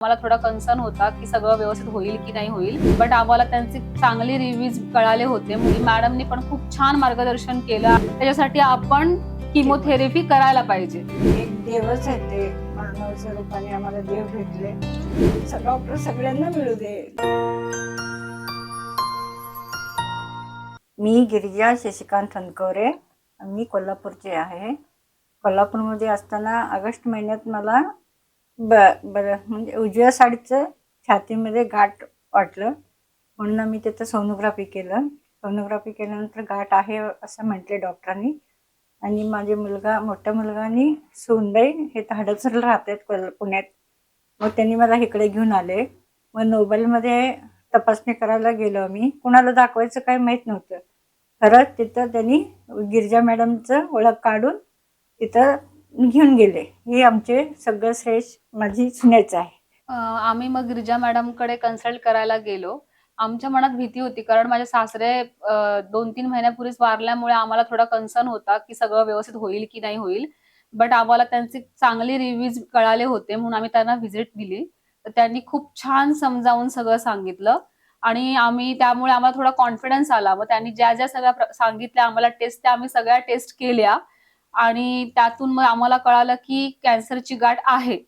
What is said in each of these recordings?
मला थोडा कन्सर्न होता की सगळं व्यवस्थित होईल की नाही होईल, बट आम्हाला त्यांचे चांगले रिव्ह्यूज कळाले होते. मॅडमनी पण खूप छान मार्गदर्शन केलं. त्याच्यासाठी आपण किमोथेरपी करायला पाहिजे. एक देवच आहे ते, मानव स्वरूपाने आम्हाला देव भेटले. डॉक्टर सगळ्यांना मिळू दे. मी गिरिजा शशिकांत थनकवरे, मी कोल्हापूरची आहे. कोल्हापूरमध्ये असताना ऑगस्ट महिन्यात मला म्हणजे उजव्या साईडचं छातीमध्ये गाठ वाटलं, म्हणून मी तिथं सोनोग्राफी केलं. सोनोग्राफी केल्यानंतर गाठ आहे असं म्हटले डॉक्टरांनी. आणि माझे मोठा मुलगा आणि सोनबाई हे हडपसरला राहतात पुण्यात. मग त्यांनी मला इकडे घेऊन आले. मग मोबाईलमध्ये तपासणी करायला गेलो आम्ही. कुणाला दाखवायचं काही माहीत नव्हतं. खरंच तिथं त्यांनी गिरिजा मॅडमचं ओळख काढून तिथं घेऊन गेले. हे आमचे सगळं श्रेय माझी सुनेच आहे. आम्ही मग गिरिजा मॅडमकडे कन्सल्ट करायला गेलो. आमच्या मनात भीती होती, कारण माझे सासरे 2-3 महिन्यापूर्वीच वारल्यामुळे आम्हाला थोडा कन्सर्न होता की सगळं व्यवस्थित होईल की नाही होईल. बट आम्हाला त्यांचे चांगले रिव्ह्यूज कळाले होते, म्हणून आम्ही त्यांना व्हिजिट दिली. तर त्यांनी खूप छान समजावून सगळं सांगितलं आणि त्यामुळे आम्हाला थोडा कॉन्फिडन्स आला. मग त्यांनी ज्या ज्या सगळ्या सांगितल्या आम्हाला टेस्ट, त्या आम्ही सगळ्या टेस्ट केल्या आणि त्यातून मग आम्हाला कळालं की कॅन्सरची गाठ आहे.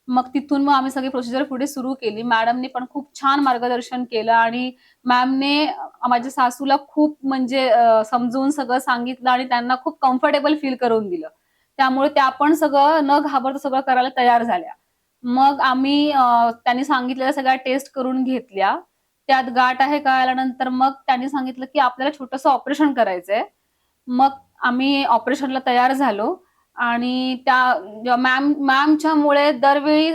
मग तिथून मग आम्ही सगळी प्रोसिजर पुढे सुरू केली. मॅडमनी पण खूप छान मार्गदर्शन केलं आणि मॅमने माझ्या सासूला खूप म्हणजे समजून सगळं सांगितलं आणि त्यांना खूप कम्फर्टेबल फील करून दिलं. त्यामुळे त्या पण सगळं न घाबरता सगळं करायला तयार झाल्या. मग आम्ही त्यांनी सांगितलेल्या सगळ्या टेस्ट करून घेतल्या. त्यात गाठ आहे कळाल्यानंतर मग त्यांनी सांगितलं की आपल्याला छोटंसं ऑपरेशन करायचंय. मग आम्ही ऑपरेशनला तयार झालो आणि त्या मॅमच्यामुळे दरवेळी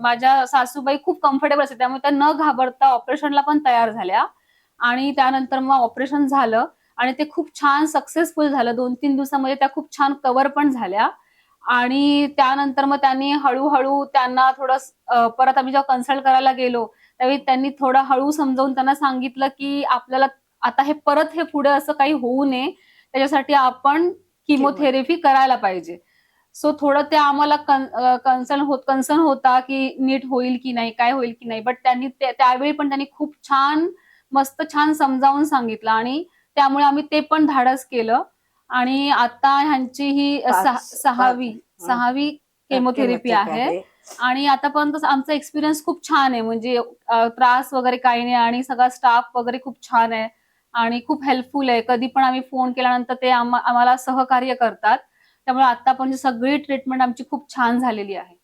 माझ्या सासूबाई खूप कम्फर्टेबल असते, त्यामुळे त्या न घाबरता ऑपरेशनला पण तयार झाल्या. आणि त्यानंतर मग ऑपरेशन झालं आणि ते खूप छान सक्सेसफुल झालं. 2-3 दिवसामध्ये त्या खूप छान कव्हर पण झाल्या. आणि त्यानंतर मग त्यांनी हळूहळू त्यांना थोडं परत आम्ही जेव्हा कन्सल्ट करायला गेलो, त्यावेळी त्यांनी थोडं हळू समजावून त्यांना सांगितलं की आपल्याला आता हे परत पुढे असं काही होऊ नये, त्याच्यासाठी आपण किमोथेरपी करायला पाहिजे. सो थोडं ते आम्हाला कन्सर्न होता की नीट होईल की नाही, काय होईल की नाही. बट त्यावेळी पण त्यांनी खूप मस्त छान समजावून सांगितलं आणि त्यामुळे आम्ही ते पण धाडस केलं. आणि आता ह्यांची ही सहावी केमोथेरपी आहे. आणि आतापर्यंत आमचा एक्सपिरियन्स खूप छान आहे. म्हणजे त्रास वगैरे काही नाही आणि सगळा स्टाफ वगैरे खूप छान आहे आणि खूप हेल्पफुल आहे. कधी पण आम्ही फोन केल्यानंतर ते आम्हाला सहकार्य करतात. त्यामुळे आतापर्यंत सगळी ट्रीटमेंट आमची खूप छान झालेली आहे.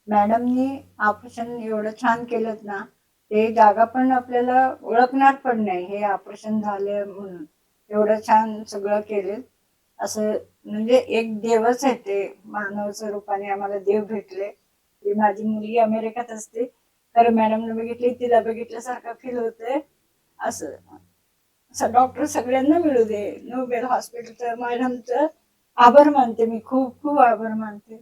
मॅडमनी ऑपरेशन एवढं छान केलं ना, ते जागा पण आपल्याला ओळखणार पण नाही हे ऑपरेशन झालं म्हणून. एवढं छान सगळं केलं. असं म्हणजे एक देवच आहे ते, मानव स्वरूपाने आम्हाला देव भेटले. ती माझी मुलगी अमेरिकेत असते, तर मॅडमने बघितली, तिला बघितल्यासारखं फील होते. असं डॉक्टर सगळ्यांना मिळू दे. नोबेल हॉस्पिटलचं मॅडमचं आभार मानते मी, खूप खूप आभार मानते.